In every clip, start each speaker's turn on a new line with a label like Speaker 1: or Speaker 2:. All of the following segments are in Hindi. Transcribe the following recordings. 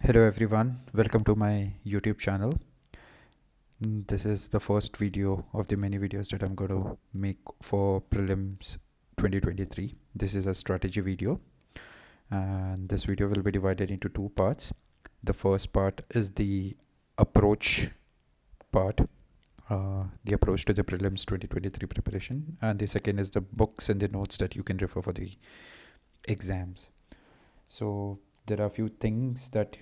Speaker 1: Hello everyone, welcome to my YouTube channel. This is the first video of the many videos that I'm going to make for prelims 2023. This is a strategy video, and this video will be divided into two parts. The first part is the approach part, the approach to the prelims 2023 preparation, and the second is the books and the notes that you can refer for the exams. So there are a few things that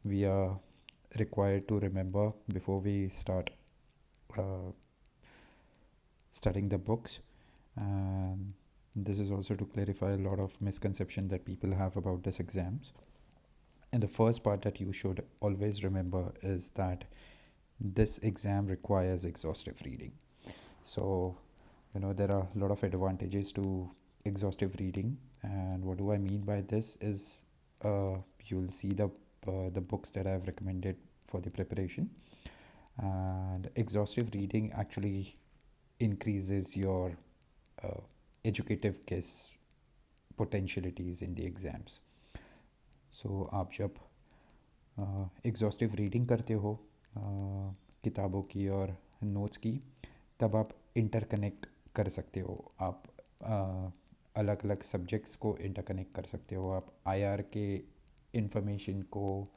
Speaker 1: we are required to remember before we start uh, studying the books, and this is also to clarify a lot of misconception that people have about this exams. And the first part that you should always remember is that this exam requires exhaustive reading. So there are a lot of advantages to exhaustive reading, and what do I mean by this is you'll see the books that I've recommended for the preparation, and exhaustive reading actually increases your uh, educative guess potentialities in the exams. So आप जब एग्जॉस्टिव रीडिंग करते हो किताबों की और नोट्स की, तब आप इंटरकनेक्ट कर सकते हो। आप अलग अलग सब्जेक्ट्स को इंटरकनेक्ट कर सकते हो। आप आईआर के इंफॉर्मेशन को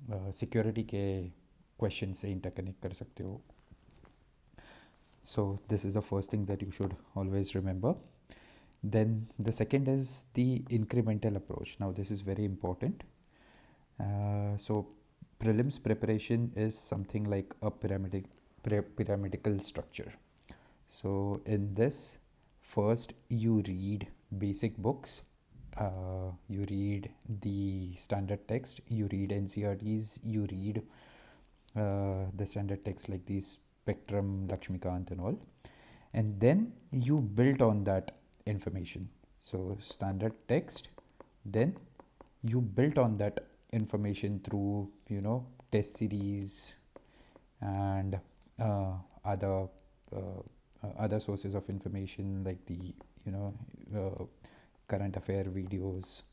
Speaker 1: सिक्योरिटी के क्वेश्चन से इंटरकनेक्ट कर सकते हो। So this is the first thing that you should always remember. Then the second is the incremental approach. Now this is very important. So prelims preparation is something like a pyramidal structure. So in this, first you read basic books, you read the standard text, you read NCRTs, you read the standard text like these Spectrum, Lakshmikant and all, and then you build on that information. So standard text, then you built on that information through test series and other other sources of information like the current affair videos,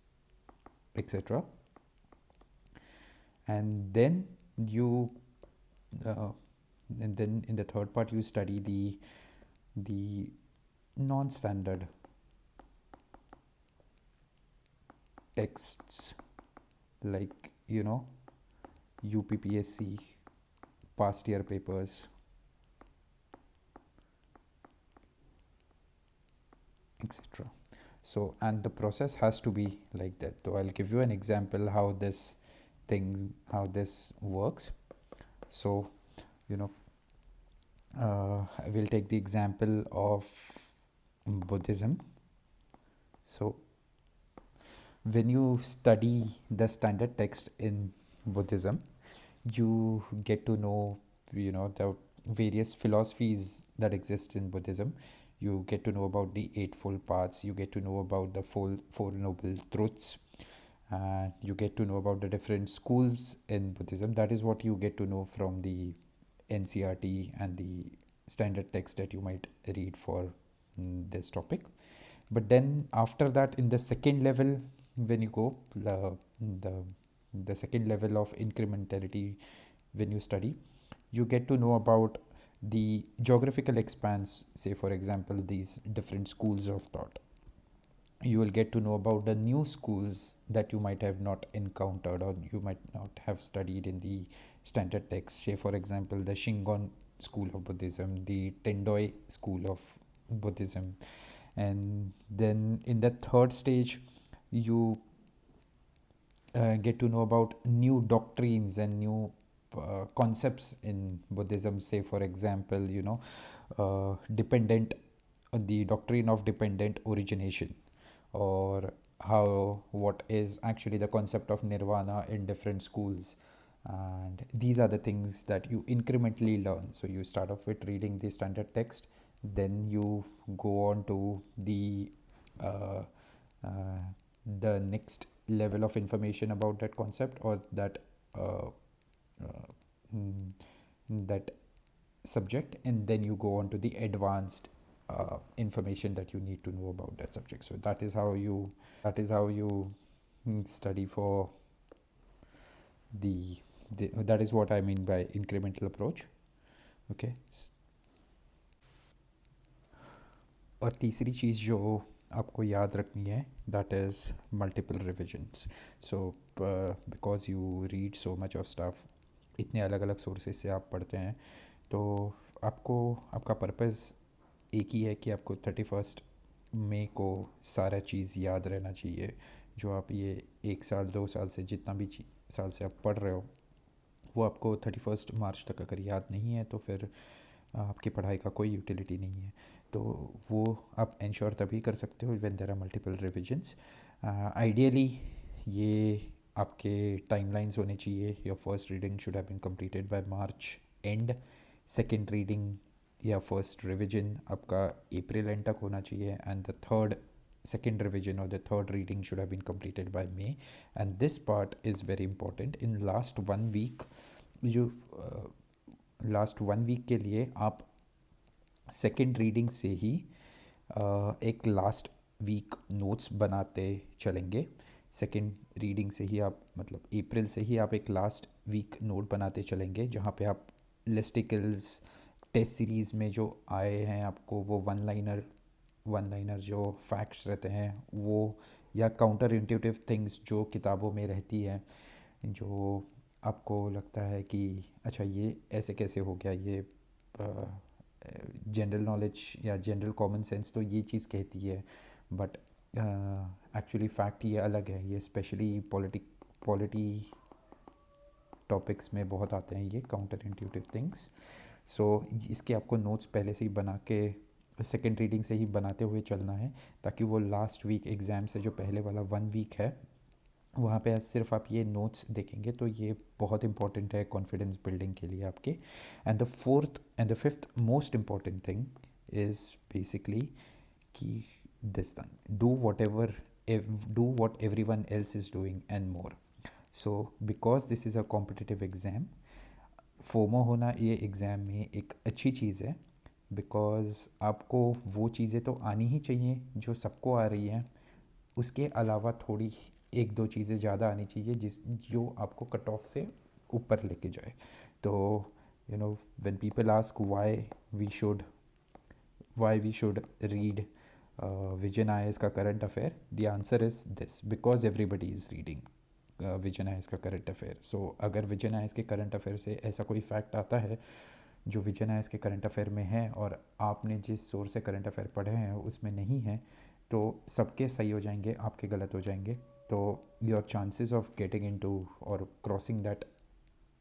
Speaker 1: etc. And then you and then in the third part you study the non-standard texts like UPPSC past year papers, etc. So, and the process has to be like that. So I'll give you an example how this works. So I will take the example of Buddhism. So when you study the standard text in Buddhism, you get to know the various philosophies that exist in Buddhism. You get to know about the Eightfold Paths, you get to know about the Four Noble Truths, and you get to know about the different schools in Buddhism. That is what you get to know from the NCRT and the standard text that you might read for this topic. But then after that, in the second level, when you go the second level of incrementality, when you study, you get to know about the geographical expanse. Say for example, these different schools of thought. You will get to know about the new schools that you might have not encountered or you might not have studied in the standard text. Say for example, the Shingon school of Buddhism, the Tendoi school of Buddhism. And then in the third stage, you get to know about new doctrines and new concepts in Buddhism. Say for example, dependent the doctrine of dependent origination, or what is actually the concept of nirvana in different schools. And these are the things that you incrementally learn. So you start off with reading the standard text, then you go on to uh, uh, the next level of information about that concept or that uh, uh, mm, that subject, and then you go on to the advanced information that you need to know about that subject. So that is how you study for that is what I mean by incremental approach. Okay. और तीसरी चीज़ जो आपको याद रखनी है, that is multiple revisions. So because you read so much of stuff, इतने अलग अलग सोर्सेज से आप पढ़ते हैं, तो आपको आपका पर्पज़ एक ही है कि आपको 31 मई को सारा चीज़ याद रहना चाहिए. जो आप ये 1 साल 2 साल से जितना भी साल से आप पढ़ रहे हो, वो आपको 31 मार्च तक अगर याद नहीं है तो फिर आपकी पढ़ाई का कोई यूटिलिटी नहीं है. तो वो आप इंश्योर तभी कर सकते हो when there are multiple revisions. Ideally ये आपके टाइमलाइंस होने चाहिए. Your first reading should have been completed by March end, second reading या फर्स्ट रिविजन आपका अप्रैल एंड तक होना चाहिए, and the third second revision or the third reading should have been completed by May. And this part is very important. In last 1 week, जो लास्ट 1 वीक के लिए आप सेकेंड रीडिंग से ही एक लास्ट वीक नोट्स बनाते चलेंगे. सेकेंड रीडिंग से ही आप, मतलब अप्रैल से ही आप एक लास्ट वीक नोट बनाते चलेंगे, जहाँ पे आप लिस्टिकल्स टेस्ट सीरीज़ में जो आए हैं आपको वो वन लाइनर जो फैक्ट्स रहते हैं वो, या काउंटर इंट्यूटिव थिंग्स जो किताबों में रहती है, जो आपको लगता है कि अच्छा ये ऐसे कैसे हो गया, ये जनरल नॉलेज या जनरल कॉमन सेंस तो ये चीज़ कहती है, बट एक्चुअली फैक्ट ये अलग है. ये स्पेशली पॉलिटी टॉपिक्स में बहुत आते हैं ये काउंटर इंट्यूटिव थिंग्स. सो इसके आपको नोट्स पहले से ही बना के सेकेंड रीडिंग से ही बनाते हुए चलना है, ताकि वो लास्ट वीक एग्ज़ाम से जो पहले वाला 1 वीक है वहाँ पे सिर्फ आप ये नोट्स देखेंगे तो ये बहुत इंपॉर्टेंट है कॉन्फिडेंस बिल्डिंग के लिए आपके. And the fourth and the fifth most important thing is basically कि this thing, do what every one else is doing and more. So because this is a competitive exam, FOMO होना ये एग्ज़ाम में एक अच्छी चीज़ है, बिकॉज आपको वो चीज़ें तो आनी ही चाहिए जो सबको आ रही हैं, उसके अलावा थोड़ी एक दो चीज़ें ज़्यादा आनी चाहिए जो आपको कट ऑफ से ऊपर लेके जाए. तो you know when people ask why we should read Vijayan IAS का current affair, the answer is this, because everybody is reading vision ice का करंट अफेयर. सो अगर विजन आइस के करंट अफेयर से ऐसा कोई फैक्ट आता है जो विजन आइस के करंट अफेयर में है और आपने जिस सोर्स से करंट अफेयर पढ़े हैं उसमें नहीं है, तो सबके सही हो जाएंगे, आपके गलत हो जाएंगे. तो your chances of getting into और crossing that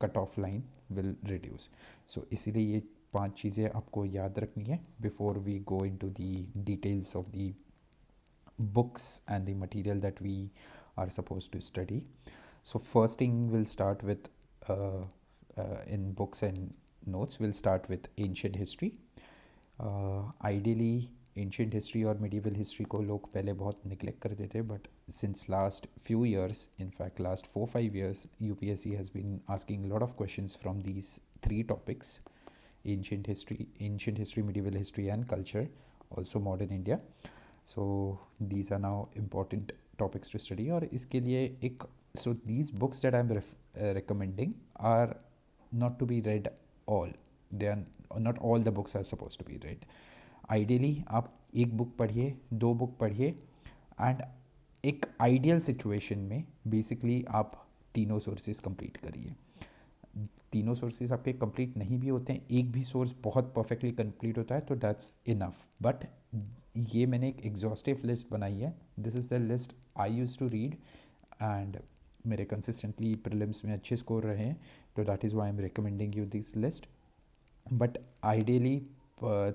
Speaker 1: cut off line will reduce. So इसीलिए ये 5 चीज़ें आपको याद रखनी है before we go into the details of the books and the material that we are supposed to study. So first thing we'll start with in books and notes, we'll start with ancient history. Ideally ancient history और मिडीवल हिस्ट्री को लोग पहले बहुत निगलेक्ट करते थे, but since last few years, in fact last 4-5 years, UPSC has been asking a lot of questions from these 3 topics: ancient history, medieval history and culture, also modern India. So these are now important topics to study. और इसके लिए एक, so these books that I'm recommending are not to be read all. They are not all the books are supposed to be read. Ideally आप एक बुक पढ़िए, 2 बुक पढ़िए, एंड एक आइडियल सिचुएशन में बेसिकली आप तीनों सोर्सेज कंप्लीट करिए. तीनों सोर्सेज आपके कंप्लीट नहीं भी होते हैं, एक भी सोर्स बहुत परफेक्टली कंप्लीट होता है तो दैट्स इनफ. बट ये मैंने एक एग्जॉस्टिव लिस्ट बनाई है. This is the list I use to read, and मेरे कंसिस्टेंटली प्रीलिम्स में अच्छे स्कोर रहे हैं, तो that is why I am recommending you this list. But ideally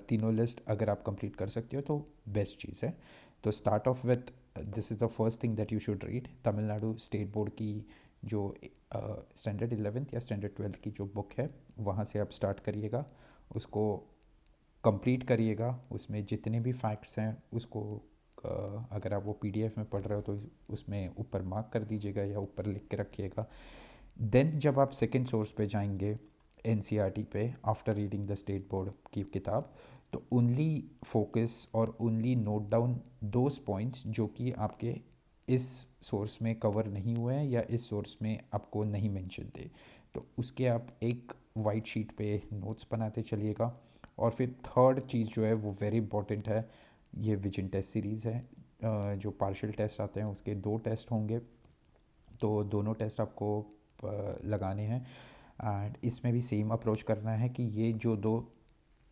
Speaker 1: तीनों लिस्ट अगर आप कंप्लीट कर सकते हो तो बेस्ट चीज़ है. तो start of with, this is the first thing that you should read. Tamil Nadu state board की जो स्टैंडर्ड 11th या स्टैंडर्ड 12th की जो बुक है वहाँ से आप स्टार्ट करिएगा, उसको कंप्लीट करिएगा. उसमें जितने भी फैक्ट्स हैं उसको अगर आप वो PDF में पढ़ रहे हो तो उसमें ऊपर मार्क कर दीजिएगा या ऊपर लिख के रखिएगा. देन जब आप सेकेंड सोर्स पे जाएंगे NCERT पे, after reading the state board की किताब, तो ओनली फोकस और only note down those points जो कि आपके इस सोर्स में कवर नहीं हुए हैं या इस सोर्स में आपको नहीं मेंशन थे, तो उसके आप एक वाइट शीट पे नोट्स बनाते चलिएगा। और फिर थर्ड चीज़ जो है वो वेरी इंपॉर्टेंट है, ये विजन टेस्ट सीरीज़ है। जो पार्शियल टेस्ट आते हैं उसके 2 टेस्ट होंगे, तो दोनों टेस्ट आपको लगाने हैं। एंड इसमें भी सेम अप्रोच करना है कि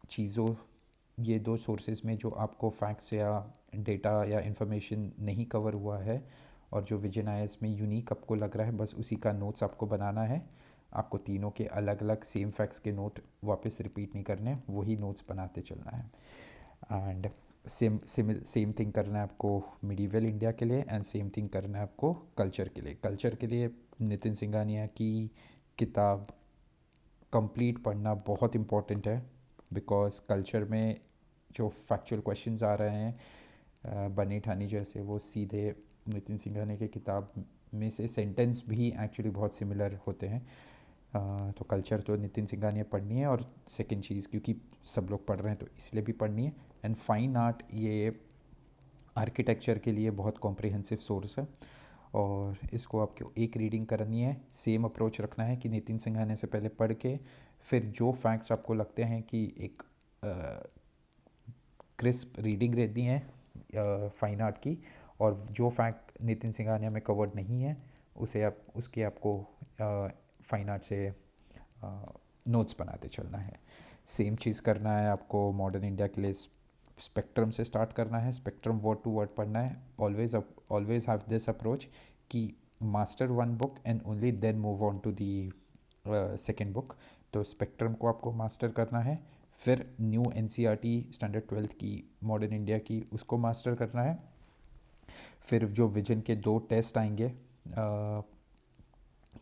Speaker 1: चीज़ों ये दो सोर्सेज में जो आपको फैक्ट्स या डेटा या इन्फॉर्मेशन नहीं कवर हुआ है और जो विजन आया इसमें यूनिक आपको लग रहा है, बस उसी का नोट्स आपको बनाना है। आपको तीनों के अलग अलग सेम फैक्ट्स के नोट वापस रिपीट नहीं करने, वही नोट्स बनाते चलना है। एंड सेम थिंग करना है आपको मिडीवल इंडिया के लिए, एंड सेम थिंग करना है आपको कल्चर के लिए। कल्चर के लिए नितिन सिंघानिया की किताब कंप्लीट पढ़ना बहुत इम्पोर्टेंट है, बिकॉज कल्चर में जो फैक्चुअल क्वेश्चंस आ रहे हैं बनी ठानी जैसे, वो सीधे नितिन सिंघानिया की किताब में से सेंटेंस भी एक्चुअली बहुत सिमिलर होते हैं। तो कल्चर तो नितिन सिंघानिया पढ़नी है, और सेकंड चीज़ क्योंकि सब लोग पढ़ रहे हैं तो इसलिए भी पढ़नी है। एंड फाइन आर्ट ये आर्किटेक्चर के लिए बहुत कॉम्प्रिहेंसिव सोर्स है, और इसको आपको एक रीडिंग करनी है। सेम अप्रोच रखना है कि नितिन सिंघानिया से पहले पढ़ के फिर जो फैक्ट्स आपको लगते हैं कि एक क्रिस्प रीडिंग रहती है फाइन आर्ट की, और जो फैक्ट नितिन सिंघानिया में कवर्ड नहीं है उसके आपको फाइन आर्ट से नोट्स बनाते चलना है। सेम चीज़ करना है आपको मॉडर्न इंडिया के लिए। स्पेक्ट्रम से स्टार्ट करना है, स्पेक्ट्रम वर्ड टू वर्ड पढ़ना है। ऑलवेज हैव दिस अप्रोच कि master one book and only then move on to the second book. तो स्पेक्ट्रम को आपको मास्टर करना है, फिर न्यू एनसीईआरटी स्टैंडर्ड 12th की मॉडर्न इंडिया की उसको मास्टर करना है। फिर जो विजन के 2 टेस्ट आएंगे,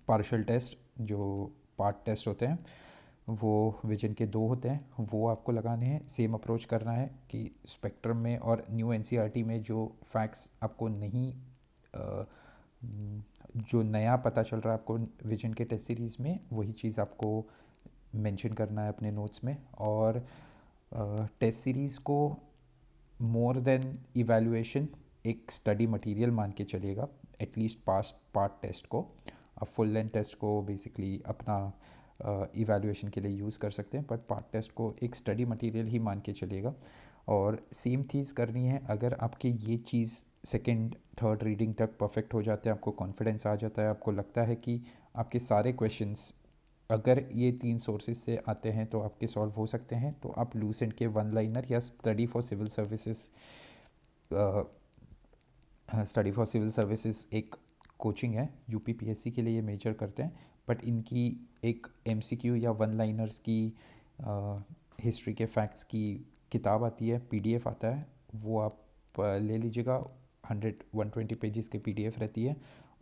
Speaker 1: पार्शियल टेस्ट जो पार्ट टेस्ट होते हैं, वो विजन के 2 होते हैं, वो आपको लगाने हैं। सेम अप्रोच करना है कि स्पेक्ट्रम में और न्यू एनसीईआरटी में जो फैक्ट्स आपको नहीं जो नया पता चल रहा है आपको विजन के टेस्ट सीरीज़ में, वही चीज़ आपको मेंशन करना है अपने नोट्स में। और टेस्ट सीरीज़ को मोर देन इवैल्यूएशन एक स्टडी मटेरियल मान के चलिएगा, एटलीस्ट पास्ट पार्ट टेस्ट को। अब फुल लेंथ टेस्ट को बेसिकली अपना इवैल्यूएशन के लिए यूज़ कर सकते हैं, बट पार्ट टेस्ट को एक स्टडी मटेरियल ही मान के चलिएगा। और सेम चीज़ करनी है, अगर आपके ये चीज़ सेकंड थर्ड रीडिंग तक परफेक्ट हो जाते हैं, आपको कॉन्फिडेंस आ जाता है, आपको लगता है कि आपके सारे क्वेश्चंस अगर ये 3 सोर्सेज से आते हैं तो आपके सॉल्व हो सकते हैं, तो आप लूसेंट के वन लाइनर या स्टडी फॉर सिविल सर्विसेज एक कोचिंग है, यूपीपीएससी के लिए ये मेजर करते हैं, बट इनकी एक एमसीक्यू या वन लाइनर्स की हिस्ट्री के फैक्ट्स की किताब आती है, पीडीएफ आता है, वो आप ले लीजिएगा। 120 पेजेस के पीडीएफ रहती है,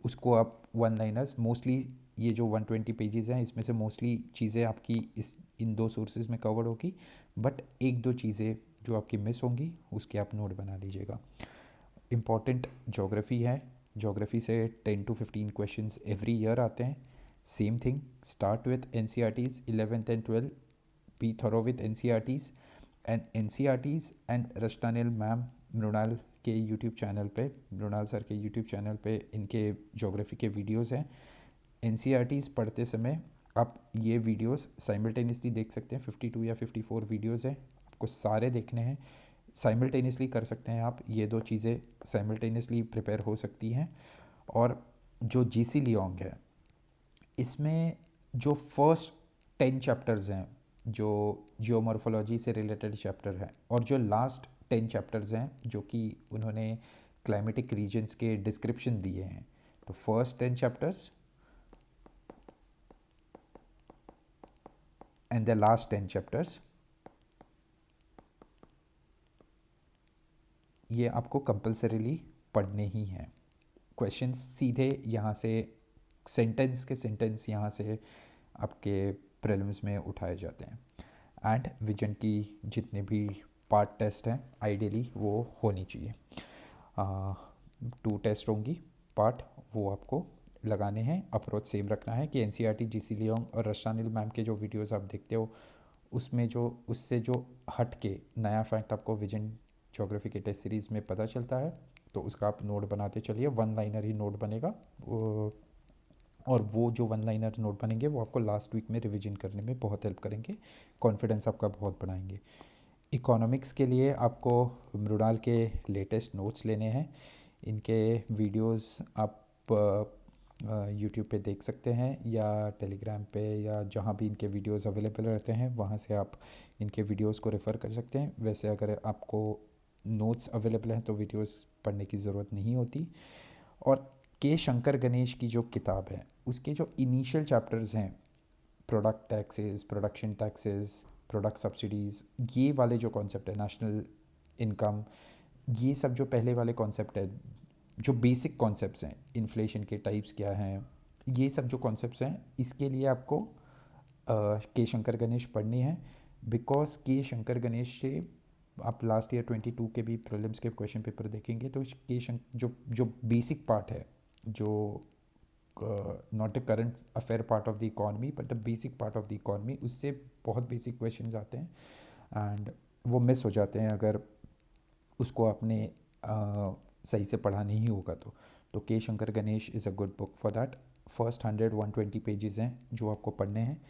Speaker 1: उसको आप वन लाइनर्स मोस्टली, ये जो 120 पेजेस हैं इसमें से मोस्टली चीज़ें आपकी इन 2 सोर्सेज में कवर होगी, बट 1-2 चीज़ें जो आपकी मिस होंगी उसके आप नोट बना लीजिएगा। इम्पॉर्टेंट ज्योग्राफी है, ज्योग्राफी से 10 to 15 क्वेश्चंस एवरी ईयर आते हैं। Same thing, start with NCERTs 11th and 12th, be thorough with NCERTs and रचनानिल मैम मृणाल के यूट्यूब चैनल पे, मृणाल सर के यूट्यूब चैनल पे इनके ज्योग्राफी के वीडियोस हैं। एनसीईआरटीज़ पढ़ते समय आप ये वीडियोस साइमल्टेनियसली देख सकते हैं, 52 या 54 वीडियोस हैं, आपको सारे देखने हैं। साइमल्टेनियसली कर सकते हैं आप, ये 2 चीज़ें साइमल्टेनियसली प्रिपेयर हो सकती हैं। और जो जीसी लियोंग है, इसमें जो फर्स्ट 10 चैप्टर्स हैं जो जियोमॉर्फोलॉजी से रिलेटेड चैप्टर है, और जो लास्ट 10 चैप्टर्स हैं जो कि उन्होंने क्लाइमेटिक रीजन्स के डिस्क्रिप्शन दिए हैं, तो first 10 chapters and the last 10 chapters, ये आपको कंपल्सरीली पढ़ने ही हैं। क्वेश्चंस सीधे यहाँ से सेंटेंस के सेंटेंस यहाँ से आपके प्रीलिम्स में उठाए जाते हैं। एंड विजन की जितने भी पार्ट टेस्ट हैं आइडियली वो होनी चाहिए। 2 टेस्ट होंगी पार्ट, वो आपको लगाने हैं। अप्रोच सेम रखना है कि एनसीईआरटी, जीसी लियोंग और रशानिल मैम के जो वीडियोस आप देखते हो उसमें उससे जो हट के नया फैक्ट आपको विजन ज्योग्राफी के टेस्ट सीरीज़ में पता चलता है, तो उसका आप नोट बनाते चलिए, वन लाइनर ही नोट बनेगा। और वो जो वन लाइनर नोट बनेंगे वो आपको लास्ट वीक में रिवीजन करने में बहुत हेल्प करेंगे, कॉन्फिडेंस आपका बहुत बढ़ाएंगे। इकोनॉमिक्स के लिए आपको मृणाल के लेटेस्ट नोट्स लेने हैं। इनके वीडियोस आप यूट्यूब पे देख सकते हैं या टेलीग्राम पे या जहाँ भी इनके वीडियोस अवेलेबल रहते हैं वहाँ से आप इनके वीडियोस को रेफ़र कर सकते हैं। वैसे अगर आपको नोट्स अवेलेबल हैं तो वीडियोस पढ़ने की ज़रूरत नहीं होती। और के शंकर गणेश की जो किताब है उसके जो इनिशियल चैप्टर्स हैं, product taxes, production taxes, product subsidies, ये वाले जो कॉन्सेप्ट है, नेशनल इनकम, ये सब जो पहले वाले कॉन्सेप्ट है, जो बेसिक कॉन्सेप्ट्स हैं, इन्फ्लेशन के टाइप्स क्या हैं, ये सब जो कॉन्सेप्ट्स हैं, इसके लिए आपको के शंकर गणेश पढ़नी है। बिकॉज के शंकर गणेश से आप लास्ट ईयर 22 के भी प्रीलिम्स के क्वेश्चन पेपर देखेंगे तो जो जो बेसिक पार्ट है, जो not the current affair part of the economy but the basic part of the economy, उससे बहुत बेसिक क्वेश्चंस आते हैं एंड वो मिस हो जाते हैं अगर उसको आपने सही से पढ़ा नहीं होगा तो के Shankar Ganesh is a good book for that. First 100-120 pages हैं जो आपको पढ़ने हैं।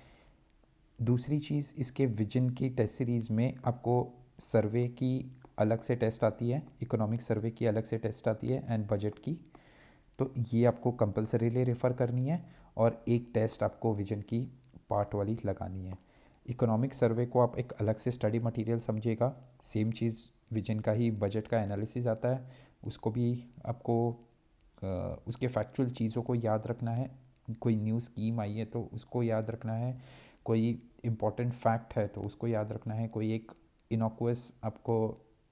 Speaker 1: दूसरी चीज़, इसके विजन की टेस्ट सीरीज़ में आपको सर्वे की अलग से टेस्ट आती है, इकोनॉमिक सर्वे की अलग से टेस्ट आती है एंड बजट की, तो ये आपको कंपलसरीली रेफ़र करनी है और एक टेस्ट आपको विजन की पार्ट वाली लगानी है। इकोनॉमिक सर्वे को आप एक अलग से स्टडी मटेरियल समझिएगा, सेम चीज़ विजन का ही बजट का एनालिसिस आता है, उसको भी आपको उसके फैक्चुअल चीज़ों को याद रखना है। कोई न्यू स्कीम आई है तो उसको याद रखना है, कोई इम्पॉर्टेंट फैक्ट है तो उसको याद रखना है, कोई एक इनोकुअस आपको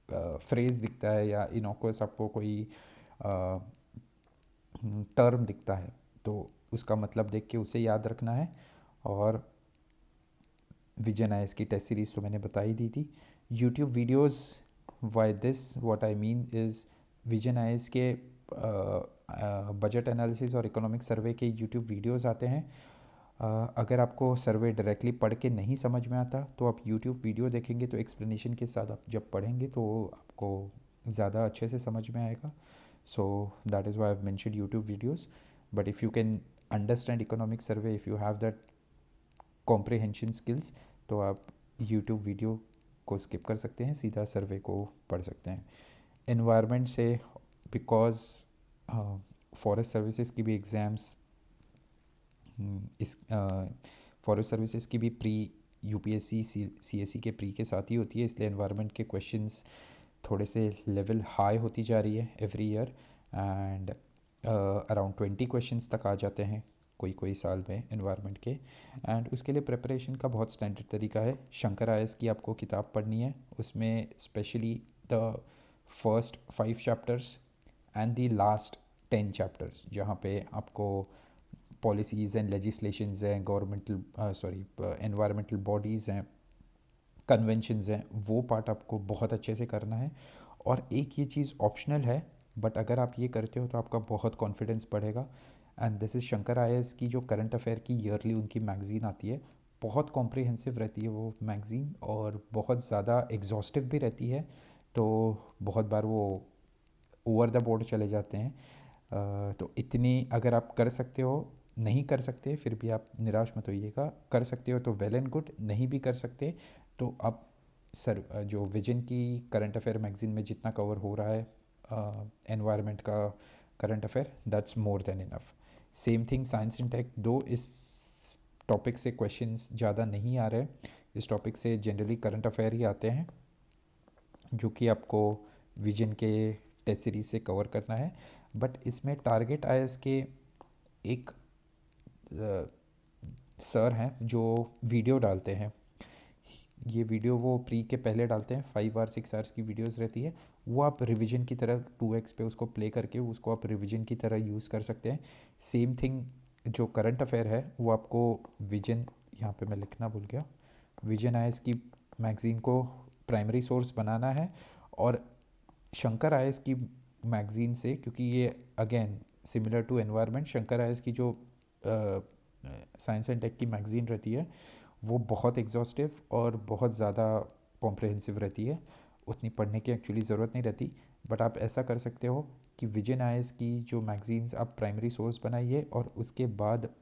Speaker 1: फ्रेज़ दिखता है या इनोकुअस आपको कोई टर्म दिखता है तो उसका मतलब देख के उसे याद रखना है। और विजन आईएएस की टेस्ट सीरीज़ तो मैंने बता ही दी थी। YouTube videos, why this what I mean is, vision IAS के बजट एनालिसिस और इकोनॉमिक सर्वे के यूट्यूब वीडियोस आते हैं। अगर आपको सर्वे डायरेक्टली पढ़ के नहीं समझ में आता तो आप यूट्यूब वीडियो देखेंगे तो एक्सप्लेनेशन के साथ आप जब पढ़ेंगे तो आपको ज़्यादा अच्छे से समझ में आएगा। So that is why I have mentioned YouTube videos. But if you can understand economic survey, if you have that comprehension skills, तो आप यूट्यूब वीडियो को स्किप कर सकते हैं, सीधा सर्वे को पढ़ सकते हैं। एनवायरनमेंट से, बिकॉज फॉरेस्ट सर्विसेज की भी एग्ज़ाम्स, इस फॉरेस्ट सर्विसेज की भी प्री यूपीएससी सीएससी के प्री के साथ ही होती है, इसलिए एनवायरनमेंट के क्वेश्चंस थोड़े से लेवल हाई होती जा रही है every year and around 20 questions तक आ जाते हैं कोई कोई साल में एनवायरनमेंट के। एंड उसके लिए प्रिपरेशन का बहुत स्टैंडर्ड तरीका है। शंकर आईएएस की आपको किताब पढ़नी है, उसमें specially the first 5 chapters and the last 10 chapters, जहाँ पे आपको पॉलिसीज़ एंड लेजिस्लेशंस हैं, गवर्नमेंटल एनवायरमेंटल बॉडीज़ हैं, कन्वेंशंस हैं, वो पार्ट आपको बहुत अच्छे से करना है। और एक ये चीज़ ऑप्शनल है, बट अगर आप ये करते हो तो आपका बहुत कॉन्फिडेंस बढ़ेगा। And this is Shankar IAS की जो करंट अफेयर की ईयरली उनकी मैगज़ीन आती है, बहुत कॉम्प्रिहेंसिव रहती है वो मैगज़ीन और बहुत ज़्यादा एग्जॉस्टिव भी रहती है, तो बहुत बार वो ओवर द बोर्ड चले जाते हैं। तो इतनी अगर आप कर सकते हो, नहीं कर सकते फिर भी आप निराश मत होइएगा, कर सकते हो तो वेल एंड गुड, नहीं भी कर सकते तो आप सर जो विजन की करंट अफेयर मैगज़ीन में जितना कवर हो रहा है एनवायरनमेंट का current affair, that's more than enough. Same thing science and tech, दो इस टॉपिक से क्वेश्चंस ज़्यादा नहीं आ रहे, इस टॉपिक से जनरली करंट अफेयर ही आते हैं जो कि आपको विजन के टेस्ट सीरीज से कवर करना है। बट इसमें टारगेट आईएएस के एक सर हैं जो वीडियो डालते हैं, ये वीडियो वो प्री के पहले डालते हैं, 5 और 6 आवर्स की वीडियोस रहती है, वो आप रिवीजन की तरह 2x पे उसको प्ले करके उसको आप रिवीजन की तरह यूज़ कर सकते हैं। सेम थिंग जो करंट अफेयर है वो आपको विजन, यहाँ पे मैं लिखना भूल गया, विजन आईएएस की मैगज़ीन को प्राइमरी सोर्स बनाना है और शंकर आईएएस की मैगज़ीन से, क्योंकि ये again similar to environment, Shankar IAS की जो साइंस एंड टेक की मैगज़ीन रहती है वो बहुत एग्जॉस्टिव और बहुत ज़्यादा कॉम्प्रहेंसिव रहती है, उतनी पढ़ने की एक्चुअली ज़रूरत नहीं रहती, बट आप ऐसा कर सकते हो कि विजन आईएएस की जो मैगजीन्स आप प्राइमरी सोर्स बनाइए और उसके बाद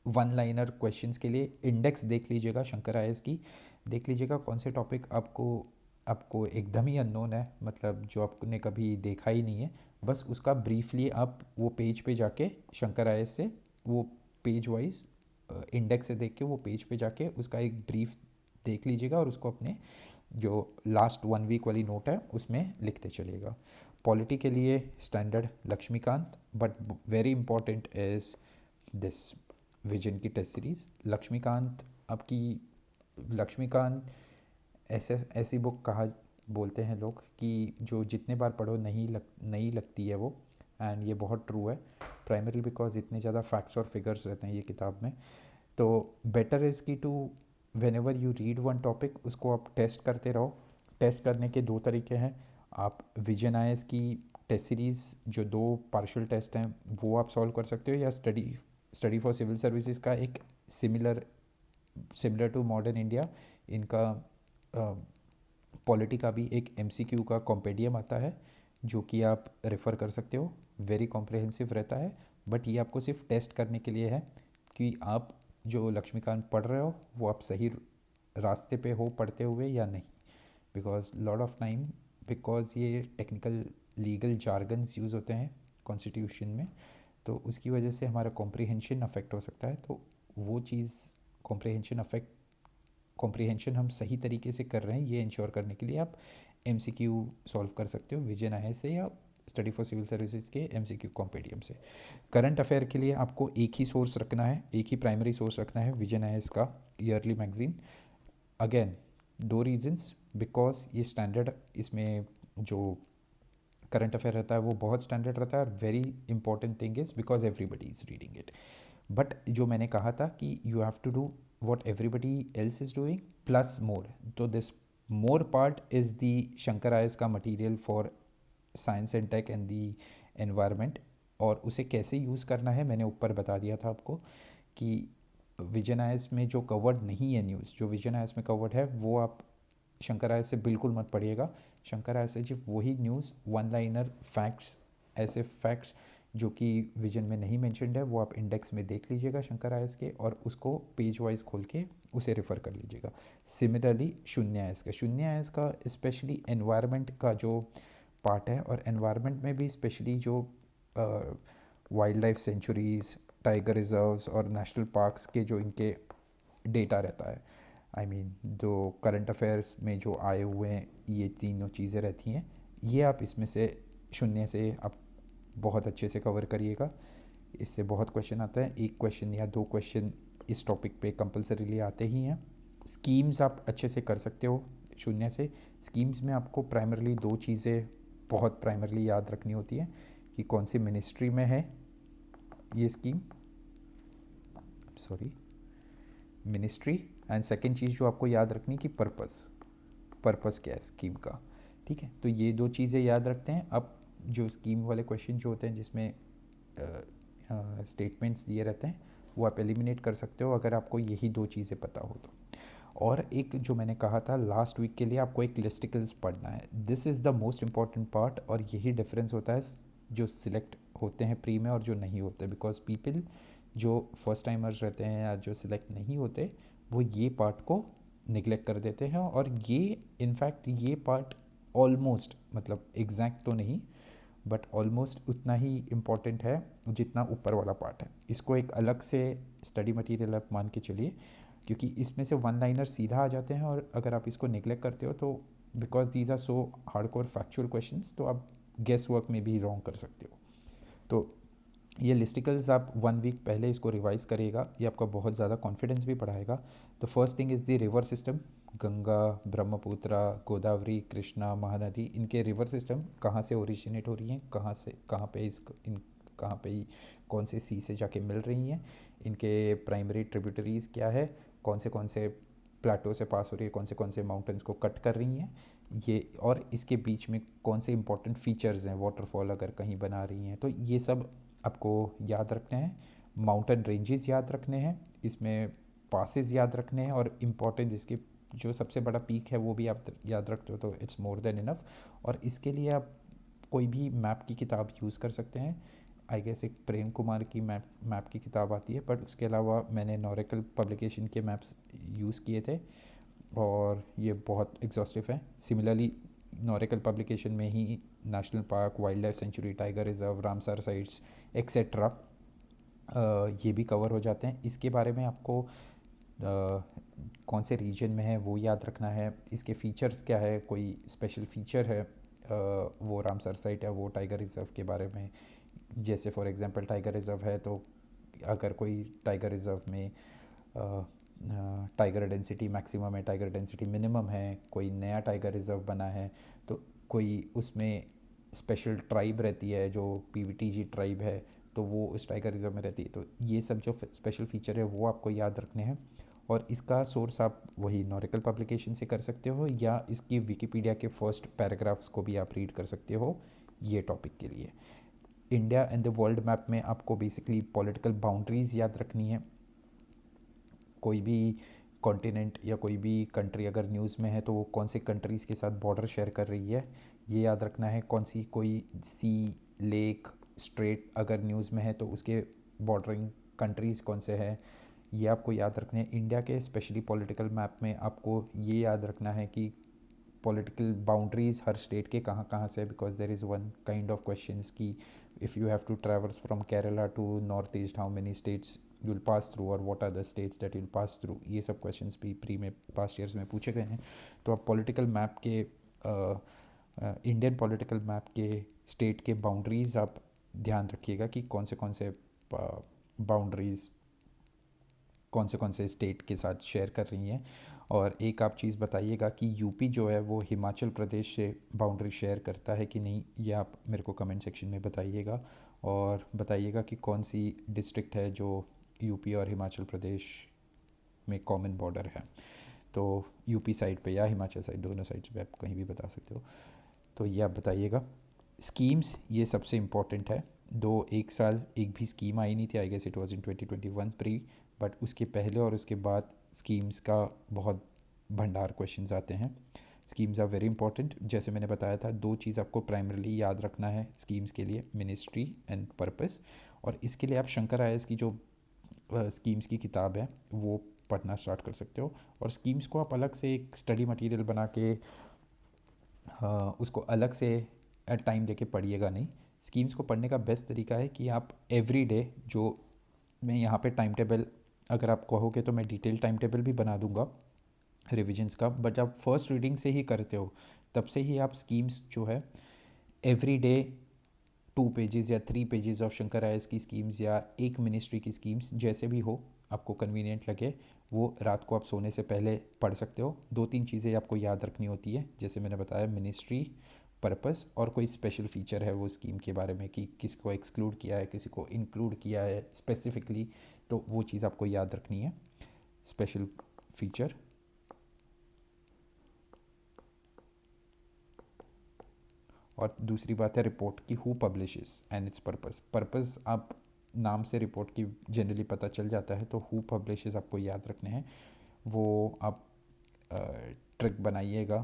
Speaker 1: वन लाइनर क्वेश्चंस के लिए इंडेक्स देख लीजिएगा, शंकर आईएएस की देख लीजिएगा कौन से टॉपिक आपको आपको एकदम ही अननोन है, मतलब जो आपने कभी देखा ही नहीं है, बस उसका ब्रीफली आप वो पेज पे जाके शंकर आईएएस से वो पेज वाइज इंडेक्स से देख के वो पेज पे जाके उसका एक ब्रीफ देख लीजिएगा और उसको अपने जो लास्ट 1 वीक वाली नोट है उसमें लिखते चलिएगा। पॉलिटी के लिए standard Laxmikant, but very important is this Vision की टेस्ट सीरीज़ लक्ष्मीकांत। आपकी लक्ष्मीकांत ऐसी बुक कहा बोलते हैं लोग कि जो जितने बार पढ़ो नहीं लगती है वो, एंड ये बहुत ट्रू है, प्राइमरी बिकॉज इतने ज़्यादा फैक्ट्स और फिगर्स रहते हैं ये किताब में। तो better is key to whenever you read one topic उसको आप टेस्ट करते रहो। टेस्ट करने के दो तरीके हैं, आप विजन आईएएस की टेस्ट सीरीज़ जो 2 पार्शियल टेस्ट हैं वो आप सॉल्व कर सकते हो, या स्टडी फॉर सिविल सर्विसेज का एक सिमिलर टू मॉडर्न इंडिया इनका पॉलिटी का भी एक एमसीक्यू का कॉम्पेडियम आता है जो कि आप रेफ़र कर सकते हो। वेरी कॉम्प्रिहेंसिव रहता है, बट ये आपको सिर्फ टेस्ट करने के लिए है कि आप जो लक्ष्मीकांत पढ़ रहे हो वो आप सही रास्ते पे हो पढ़ते हुए या नहीं, because lot of time because ये टेक्निकल लीगल जार्गन्स यूज़ होते हैं कॉन्स्टिट्यूशन में, तो उसकी वजह से हमारा कॉम्प्रिहेंशन अफेक्ट हो सकता है। तो वो चीज़ कॉम्प्रिहेंशन हम सही तरीके से कर रहे हैं ये इंश्योर करने के लिए आप एमसीक्यू सॉल्व कर सकते हो विजन आईएएस से या स्टडी फॉर सिविल सर्विसेज के एमसीक्यू कॉम्पेडियम से। करंट अफेयर के लिए आपको एक ही सोर्स रखना है, एक ही प्राइमरी सोर्स रखना है, विजन आईएएस का yearly magazine. Again 2 reasons, because ये स्टैंडर्ड, इसमें जो करंट अफेयर रहता है वो बहुत स्टैंडर्ड रहता है, और very important thing is because everybody is reading it. But जो मैंने कहा था कि you have to do what everybody else is doing plus more, तो this more part is the Shankar IAS का material for science and tech and the environment, और उसे कैसे यूज़ करना है मैंने ऊपर बता दिया था आपको कि विजन आईएएस में जो कवर्ड नहीं है न्यूज़, जो विजन आईएएस में कवर्ड है वो आप शंकर आईएएस से बिल्कुल मत पढ़िएगा। शंकर आईएएस से सिर्फ वही न्यूज़ वन लाइनर फैक्ट्स, ऐसे फैक्ट्स जो कि विजन में नहीं मेंशन्ड है वो आप इंडेक्स में देख लीजिएगा शंकर आईएएस के, और उसको पेज वाइज खोल के उसे रेफ़र कर लीजिएगा। सिमिलरली शून्य आईएएस का स्पेशली एनवायरनमेंट का जो पार्ट है, और एनवायरनमेंट में भी स्पेशली जो wild life centuries, tiger reserves और नेशनल पार्क्स के जो इनके डेटा रहता है, आई मीन जो करंट अफेयर्स में जो आए हुए हैं ये तीनों चीज़ें रहती हैं, ये आप इसमें से शून्य से आप बहुत अच्छे से कवर करिएगा। इससे बहुत क्वेश्चन आता है, 1 क्वेश्चन या 2 क्वेश्चन इस टॉपिक पे कंपलसरीली आते ही हैं। स्कीम्स आप अच्छे से कर सकते हो शून्य से। स्कीम्स में आपको प्राइमरली 2 चीज़ें बहुत प्राइमरली याद रखनी होती है कि कौन सी मिनिस्ट्री में है ये स्कीम, मिनिस्ट्री, एंड सेकेंड चीज़ जो आपको याद रखनी कि पर्पस क्या है स्कीम का, ठीक है। तो ये 2 चीज़ें याद रखते हैं। अब जो स्कीम वाले क्वेश्चन जो होते हैं जिसमें स्टेटमेंट्स दिए रहते हैं वो आप एलिमिनेट कर सकते हो अगर आपको यही 2 चीज़ें पता हो तो। और एक जो मैंने कहा था लास्ट वीक के लिए आपको एक लिस्टिकल्स पढ़ना है, this is the most important part, और यही डिफरेंस होता है जो सिलेक्ट होते हैं प्री में और जो नहीं होते, बिकॉज पीपल जो फर्स्ट टाइमर्स रहते हैं या जो सिलेक्ट नहीं होते वो ये पार्ट को निगलेक्ट कर देते हैं, और ये इनफैक्ट ये पार्ट ऑलमोस्ट, मतलब एग्जैक्ट तो नहीं बट ऑलमोस्ट उतना ही इम्पॉर्टेंट है जितना ऊपर वाला पार्ट है। इसको एक अलग से स्टडी मटेरियल आप मान के चलिए, क्योंकि इसमें से वन लाइनर सीधा आ जाते हैं, और अगर आप इसको निगलेक्ट करते हो तो because these are so hardcore factual questions तो आप गेस वर्क में भी रॉन्ग कर सकते हो। तो ये लिस्टिकल्स आप 1 वीक पहले इसको रिवाइज करिएगा, ये आपका बहुत ज़्यादा कॉन्फिडेंस भी बढ़ाएगा। तो first thing is the river system, Ganga, Brahmaputra, Godavari, Krishna, Mahanadi, इनके रिवर सिस्टम कहाँ से ओरिजिनेट हो रही हैं, कहाँ पे कौन से सी से जाके मिल रही हैं, इनके प्राइमरी ट्रिब्यूटरीज़ क्या है, कौन से प्लाटो से पास हो रही है, कौन से माउंटेन्स को कट कर रही हैं ये, और इसके बीच में कौन से इंपॉर्टेंट फीचर्स हैं, वाटरफॉल अगर कहीं बना रही हैं, तो ये सब आपको याद रखने हैं। माउंटेन रेंजेस याद रखने हैं, इसमें पासेस याद रखने हैं, और इम्पॉर्टेंट इसके जो सबसे बड़ा पीक है वो भी आप याद रखते हो तो इट्स मोर देन इनफ। और इसके लिए आप कोई भी मैप की किताब यूज़ कर सकते हैं। आई गेस एक प्रेम कुमार की मैप की किताब आती है, बट उसके अलावा मैंने नॉरेकल पब्लिकेशन के मैप्स यूज़ किए थे और ये बहुत एग्जॉस्टिव है। सिमिलरली नॉरेकल पब्लिकेशन में ही national park, wildlife sanctuary, tiger reserve, Ramsar sites etcetera ये भी कवर हो जाते हैं। इसके बारे में आपको कौन से रीजन में है वो याद रखना है, इसके फीचर्स क्या है, कोई स्पेशल फीचर है वो रामसर साइट है वो टाइगर रिजर्व के बारे में। जैसे फॉर एग्जांपल टाइगर रिजर्व है तो अगर कोई टाइगर रिजर्व में टाइगर डेंसिटी मैक्सिमम है, टाइगर डेंसिटी मिनिमम है, कोई नया टाइगर रिजर्व बना है तो कोई उसमें स्पेशल ट्राइब रहती है जो पीवीटीजी ट्राइब है तो वो उस टाइगर रिजर्व में रहती है। तो ये सब जो स्पेशल फीचर है वो आपको याद रखने हैं। और इसका सोर्स आप वही नॉरेकल पब्लिकेशन से कर सकते हो या इसकी विकिपीडिया के फर्स्ट पैराग्राफ्स को भी आप रीड कर सकते हो ये टॉपिक के लिए। India and the world map में आपको बेसिकली पॉलिटिकल बाउंड्रीज याद रखनी है। कोई भी कॉन्टिनेंट या कोई भी कंट्री अगर न्यूज़ में है तो वो कौन से कंट्रीज़ के साथ बॉर्डर शेयर कर रही है ये याद रखना है। कौन सी कोई सी, लेक, स्ट्रेट अगर न्यूज़ में है तो उसके बॉर्डरिंग कंट्रीज़ कौन से हैं ये आपको याद रखने हैं। इंडिया के स्पेशली पॉलिटिकल मैप में आपको ये याद रखना है कि पॉलिटिकल बाउंड्रीज हर स्टेट के कहाँ कहाँ से, because there is one kind of questions कि if you have to travel from Kerala to north east how many states you will pass through और what are the states that you will pass through. ये सब क्वेश्चंस भी प्री में पास्ट ईयर्स में पूछे गए हैं। तो आप पॉलिटिकल मैप के इंडियन पॉलिटिकल मैप के स्टेट के बाउंड्रीज आप ध्यान रखिएगा कि कौन से बाउंड्रीज कौन से स्टेट के साथ शेयर कर रही हैं। और एक आप चीज़ बताइएगा कि यूपी जो है वो हिमाचल प्रदेश से बाउंड्री शेयर करता है कि नहीं, ये आप मेरे को कमेंट सेक्शन में बताइएगा। और बताइएगा कि कौन सी डिस्ट्रिक्ट है जो यूपी और हिमाचल प्रदेश में कॉमन बॉर्डर है। तो यूपी साइड पे या हिमाचल साइड, दोनों साइड्स पे आप कहीं भी बता सकते हो। तो ये आप बताइएगा। स्कीम्स ये सबसे इम्पॉर्टेंट है। एक साल एक भी स्कीम आई नहीं थी, I guess it was in 2021 pre, but उसके पहले और उसके बाद स्कीम्स का बहुत भंडार क्वेश्चंस आते हैं। Schemes are very important. जैसे मैंने बताया था, दो चीज़ आपको प्राइमरीली याद रखना है स्कीम्स के लिए, मिनिस्ट्री एंड पर्पस। और इसके लिए आप शंकर आईएएस की जो स्कीम्स की किताब है वो पढ़ना स्टार्ट कर सकते हो। और स्कीम्स को आप अलग से एक स्टडी मटेरियल बना के उसको अलग से टाइम देके पढ़िएगा नहीं। स्कीम्स को पढ़ने का बेस्ट तरीका है कि आप एवरी डे, जो मैं यहाँ पे टाइम टेबल अगर आप कहोगे तो मैं डिटेल टाइम टेबल भी बना दूंगा रिविजन्स का, बट आप फर्स्ट रीडिंग से ही करते हो तब से ही आप स्कीम्स जो है एवरी डे 2 पेजेस या 3 पेजेस ऑफ शंकर आईएएस की स्कीम्स या एक मिनिस्ट्री की स्कीम्स जैसे भी हो आपको कन्वीनियंट लगे वो रात को आप सोने से पहले पढ़ सकते हो। 2-3 चीज़ें आपको याद रखनी होती है, जैसे मैंने बताया मिनिस्ट्री, पर्पस और कोई स्पेशल फीचर है वो स्कीम के बारे में कि किसको एक्सक्लूड किया है, किसी को इंक्लूड किया है स्पेसिफिकली, तो वो चीज़ आपको याद रखनी है, स्पेशल फीचर। और दूसरी बात है रिपोर्ट की who publishes and it's purpose आप नाम से रिपोर्ट की जनरली पता चल जाता है, तो हु पब्लिशेस आपको याद रखने हैं। वो आप ट्रिक बनाइएगा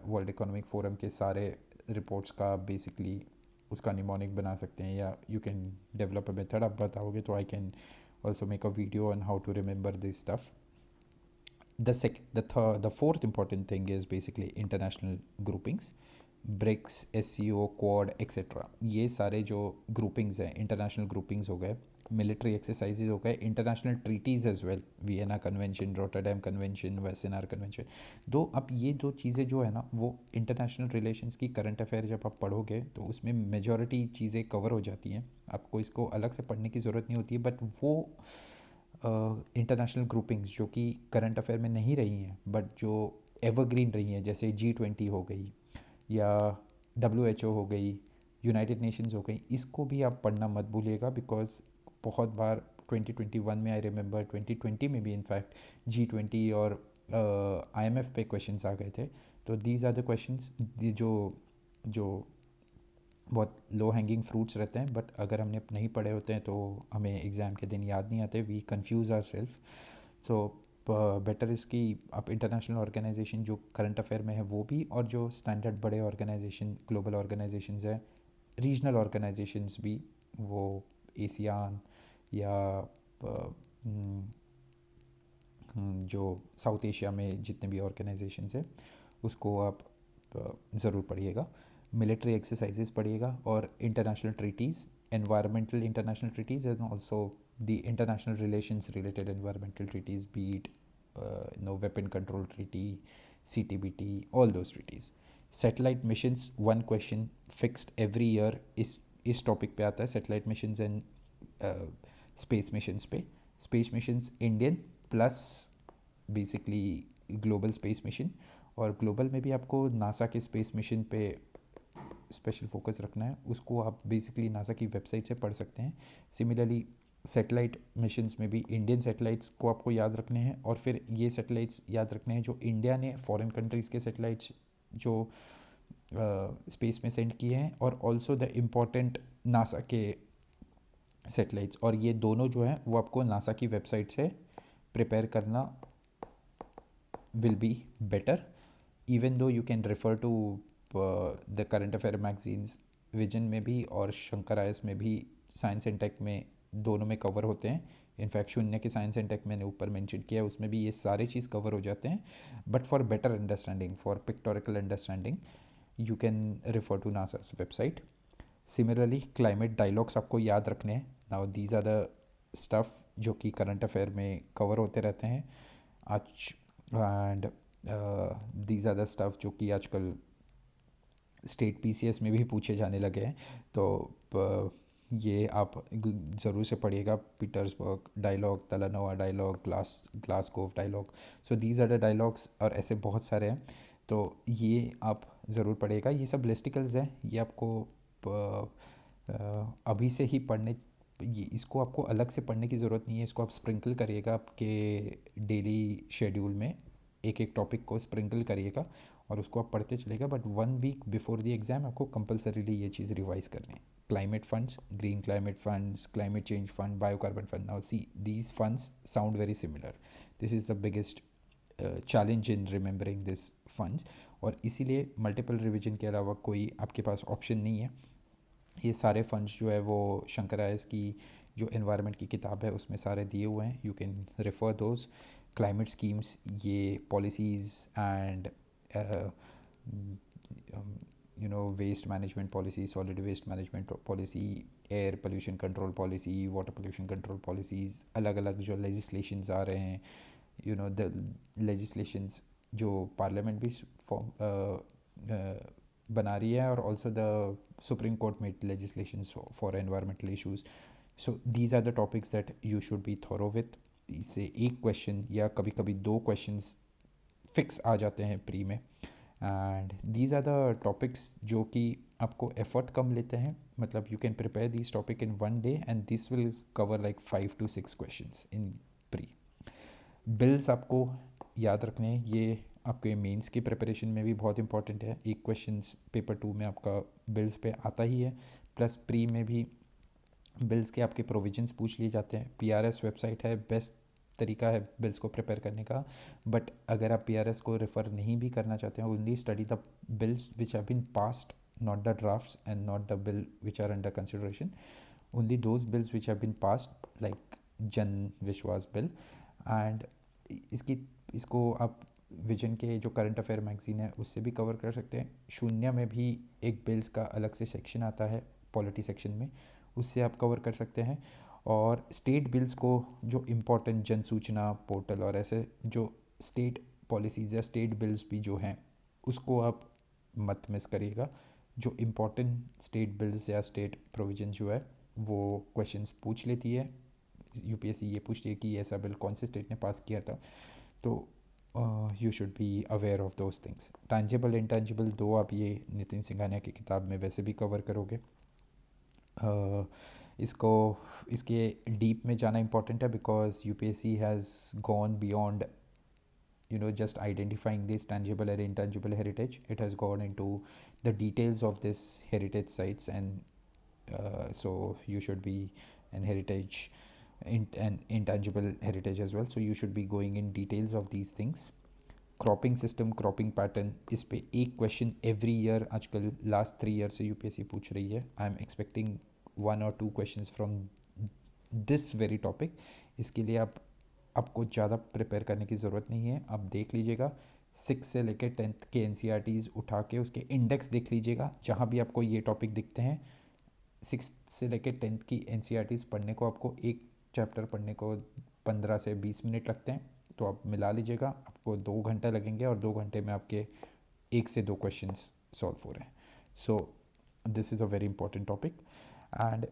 Speaker 1: वर्ल्ड इकोनॉमिक फोरम के सारे रिपोर्ट्स का बेसिकली उसका निमोनिक बना सकते हैं, या you can develop a method. आप बताओगे तो I can also make a video on how to remember this stuff. The fourth important thing is basically international groupings, BRICS, SCO, Quad etcetera. ये सारे जो ग्रुपिंग्स हैं इंटरनेशनल ग्रुपिंग्स हो गए, मिलिट्री एक्सरसाइजेज हो गए, international treaties as well, Vienna convention, Rotterdam convention, Wassenaar convention. अब ये दो चीज़ें जो है ना वो इंटरनेशनल रिलेशंस की करंट अफेयर जब आप पढ़ोगे तो उसमें मेजॉरिटी चीज़ें कवर हो जाती हैं, आपको इसको अलग से पढ़ने की ज़रूरत नहीं होती है। बट वो इंटरनेशनल ग्रुपिंग्स जो कि करंट अफेयर में नहीं रही हैं बट जो एवरग्रीन रही हैं, जैसे G20 हो गई या WHO हो गई, यूनाइटेड नेशंस हो गई, इसको भी आप पढ़ना मत भूलिएगा। बिकॉज बहुत बार 2021 में, आई रिमेंबर 2020 में भी इनफैक्ट G20 और IMF पे क्वेश्चंस आ गए थे। तो दीज आर द क्वेश्चंस जो जो बहुत लो हैंगिंग फ्रूट्स रहते हैं, बट अगर हमने नहीं पढ़े होते हैं तो हमें एग्ज़ाम के दिन याद नहीं आते, we confuse our self. So better इसकी आप इंटरनेशनल ऑर्गेनाइजेशन जो करंट अफेयर में है वो भी, और जो स्टैंडर्ड बड़े ऑर्गेनाइजेशन ग्लोबल ऑर्गेनाइजेशंस है, रीजनल ऑर्गेनाइजेशंस भी, वो एशियान या जो साउथ एशिया में जितने भी ऑर्गेनाइजेशंस हैं उसको आप ज़रूर पढ़िएगा। मिलिट्री एक्सरसाइजेस पढ़िएगा और international treaties, environmental international treaties, and also the international relations related environmental treaties, be it weapon control treaty, CTBT, all those treaties. Satellite missions, one question fixed every year इस टॉपिक पे आता है, satellite missions and space missions पे। Space missions Indian plus basically global space mission, और ग्लोबल में भी आपको नासा के स्पेस मिशन पे स्पेशल फोकस रखना है, उसको आप बेसिकली नासा की वेबसाइट से पढ़ सकते हैं। सिमिलरली सैटेलाइट मिशंस में भी इंडियन सैटेलाइट्स को आपको याद रखने हैं, और फिर ये सैटेलाइट्स याद रखने हैं जो इंडिया ने फॉरेन कंट्रीज़ के सैटेलाइट्स जो स्पेस में सेंड किए हैं, और ऑल्सो द इम्पॉर्टेंट नासा के सैटेलाइट्स। और ये दोनों जो हैं वो आपको नासा की वेबसाइट से प्रिपेयर करना will be better, even though you can refer to the current affair magazines vision में भी और शंकर आयस में भी, साइंस एंड टेक में, दोनों में कवर होते हैं। इनफैक्ट शून्य के साइंस एंड टेक मैंने ऊपर मेंशन किया है, उसमें भी ये सारे चीज़ कवर हो जाते हैं। But for better understanding, for pictorial understanding, you can refer to NASA's website. Similarly climate dialogues आपको याद रखने हैं। Now these are the stuff जो कि करंट अफेयर में कवर होते रहते हैं आज, and these are the stuff जो कि आजकल स्टेट पीसीएस में भी पूछे जाने लगे हैं। तो ये आप ज़रूर से पढ़िएगा, Petersburg dialogue, Talanoa dialogue, Glasgow dialogue. So these are the dialogues, और ऐसे बहुत सारे हैं, तो ये आप ज़रूर पढ़िएगा। ये सब लिस्टिकल्स हैं, ये आपको अभी से ही पढ़ने, ये इसको आपको अलग से पढ़ने की ज़रूरत नहीं है, इसको आप स्प्रिंकल करिएगा आपके डेली शेड्यूल में, एक एक टॉपिक को स्प्रिंकल करिएगा और उसको आप पढ़ते चलेगा। But 1 week before the exam आपको कंपलसरीली ये चीज़ रिवाइज करनी है। Climate funds, green climate funds, climate change fund, biocarbon fund. Now see these funds sound very similar, this is the biggest challenge in remembering this funds, और इसीलिए मल्टीपल रिविजन के अलावा कोई आपके पास ऑप्शन नहीं है। ये सारे फंड्स जो है वो शंकर आयस की जो एनवायरनमेंट की किताब है उसमें सारे दिए हुए हैं, you can refer those. Climate schemes, ये policies and waste management policy, solid waste management policy, air pollution control policy, water pollution control policies, अलग अलग जो लेजिस्लेशंस आ रहे हैं, द लेजिस्लेशंस जो पार्लियामेंट भी बना रही है, और also the Supreme Court made legislations for environmental issues. So these are the topics that you should be thorough with. इससे एक क्वेश्चन या कभी कभी 2 क्वेश्चंस फिक्स आ जाते हैं प्री में, and these are the topics जो कि आपको एफर्ट कम लेते हैं। मतलब you can prepare this topic in 1 day and this will cover like 5 to 6 questions in pre. Bills आपको याद रखने हैं, ये आपके मेंस की प्रिपरेशन में भी बहुत इंपॉर्टेंट है। एक क्वेश्चन पेपर 2 में आपका बिल्स पे आता ही है, प्लस प्री में भी बिल्स के आपके प्रोविजंस पूछ लिए जाते हैं। पीआरएस वेबसाइट है, बेस्ट तरीका है बिल्स को प्रिपेयर करने का। बट अगर आप पीआरएस को रेफ़र नहीं भी करना चाहते हैं, only study the bills which have been passed, not the drafts and not the bill which are under consideration, only those bills which have been passed like Jan Vishwas bill. And इसको आप विजन के जो करंट अफेयर मैगजीन है उससे भी कवर कर सकते हैं। शून्य में भी एक बिल्स का अलग से सेक्शन आता है पॉलिटी सेक्शन में, उससे आप कवर कर सकते हैं। और स्टेट बिल्स को, जो इम्पोर्टेंट जन सूचना पोर्टल और ऐसे जो स्टेट पॉलिसीज़ या स्टेट बिल्स भी जो हैं उसको आप मत मिस करिएगा। जो इम्पोर्टेंट स्टेट बिल्स या स्टेट प्रोविजन जो है वो क्वेश्चंस पूछ लेती है यूपीएससी, ये पूछती है कि ऐसा बिल कौन से स्टेट ने पास किया था। तो you should be aware of those things. Tangible intangible 2 आप ये नितिन सिंघानिया की किताब में वैसे भी कवर करोगे। इसको इसके डीप में जाना इम्पॉर्टेंट है because UPSC has gone beyond just identifying this tangible and intangible heritage. It has gone into the details of this heritage sites, and so you should be an heritage and intangible heritage as well. So you should be going in details of these things. Cropping system, cropping pattern, इस पे एक क्वेश्चन एवरी ईयर आजकल लास्ट 3 ईयर से यूपीएससी पूछ रही है. I am expecting 1 or 2 questions from this very topic. इसके लिए आपको ज़्यादा प्रिपेयर करने की ज़रूरत नहीं है. आप देख लीजिएगा 6 से लेकर 10th के एन उठा के उसके इंडेक्स देख लीजिएगा. जहाँ भी आपको ये टॉपिक दिखते हैं 6 से लेकर 10th की एन पढ़ने को आपको एक चैप्टर पढ़ने को 15 से 20 मिनट लगते हैं. तो आप मिला लीजिएगा, आपको 2 घंटे लगेंगे और 2 घंटे में आपके 1 से 2 क्वेश्चंस सॉल्व हो रहे हैं. So this is a very important topic. And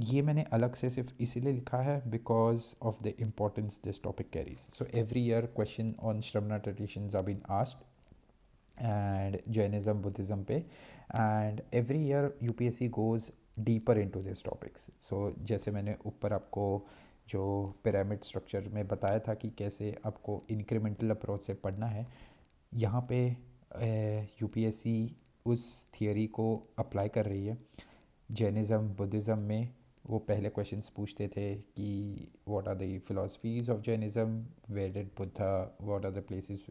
Speaker 1: ये मैंने अलग से सिर्फ इसीलिए लिखा है because of the importance this topic carries. So every year question on Shramana traditions are been asked and Jainism, Buddhism पे, and every year UPSC goes deeper into these topics. So जैसे मैंने ऊपर आपको जो पिरामिड स्ट्रक्चर में बताया था कि कैसे आपको इंक्रीमेंटल अप्रोच से पढ़ना है, यहाँ पे यूपीएससी उस थियोरी को अप्लाई कर रही है. जैनिज़्म, बुद्धिज़्म में वो पहले क्वेश्चंस पूछते थे कि what are the philosophies of Jainism, where did Buddha, what are the places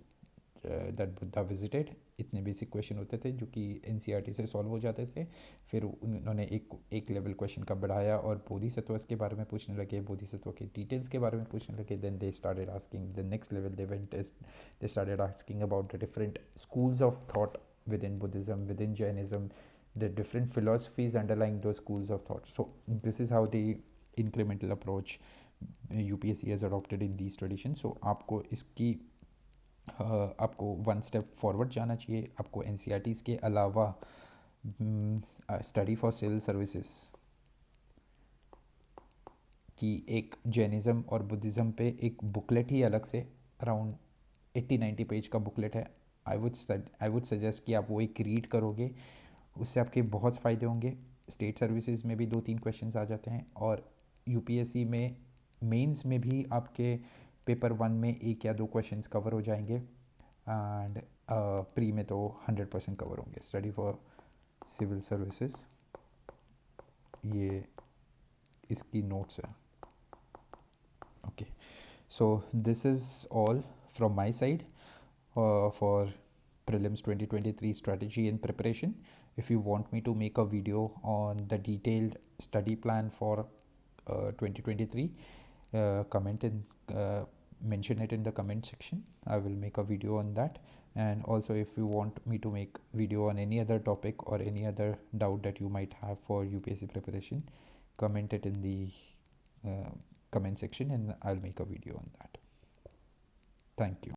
Speaker 1: that Buddha visited. इतने बेसिक क्वेश्चन होते थे जो कि एनसीईआरटी से सॉल्व हो जाते थे. फिर उन्होंने एक लेवल क्वेश्चन का बढ़ाया और बोधिसत्वस के बारे में पूछने लगे, बोधिसत्व के डिटेल्स के बारे में पूछने लगे. Then they started asking the next level, they started asking about the different schools of thought within Buddhism, within Jainism, the different philosophies underlying those schools of thought. So this is how the incremental approach UPSC has adopted in these traditions. So आपको इसकी आपको 1 स्टेप फॉरवर्ड जाना चाहिए. आपको एनसीईआरटीज़ के अलावा स्टडी फॉर सिविल सर्विसेज की एक जैनिज़्म और बुद्धिज़्म पे एक बुकलेट ही अलग से अराउंड 80-90 पेज का बुकलेट है. आई वुड सजेस्ट कि आप वो एक रीड करोगे, उससे आपके बहुत फ़ायदे होंगे. स्टेट सर्विसेज में भी 2-3 क्वेश्चंस आ जाते हैं और यूपीएससी में मेंस में भी आपके पेपर 1 में 1 या 2 क्वेश्चंस कवर हो जाएंगे. एंड प्री में तो 100% कवर होंगे. स्टडी फॉर सिविल सर्विसेज, ये इसकी नोट्स है. Okay, so this is all from my side for prelims 2023 strategy and preparation. If you want me to make a video on the detailed study plan for 2023, comment in mention it in the comment section. I will make a video on that. And also if you want me to make video on any other topic or any other doubt that you might have for UPSC preparation, comment it in the comment section and I'll make a video on that. Thank you.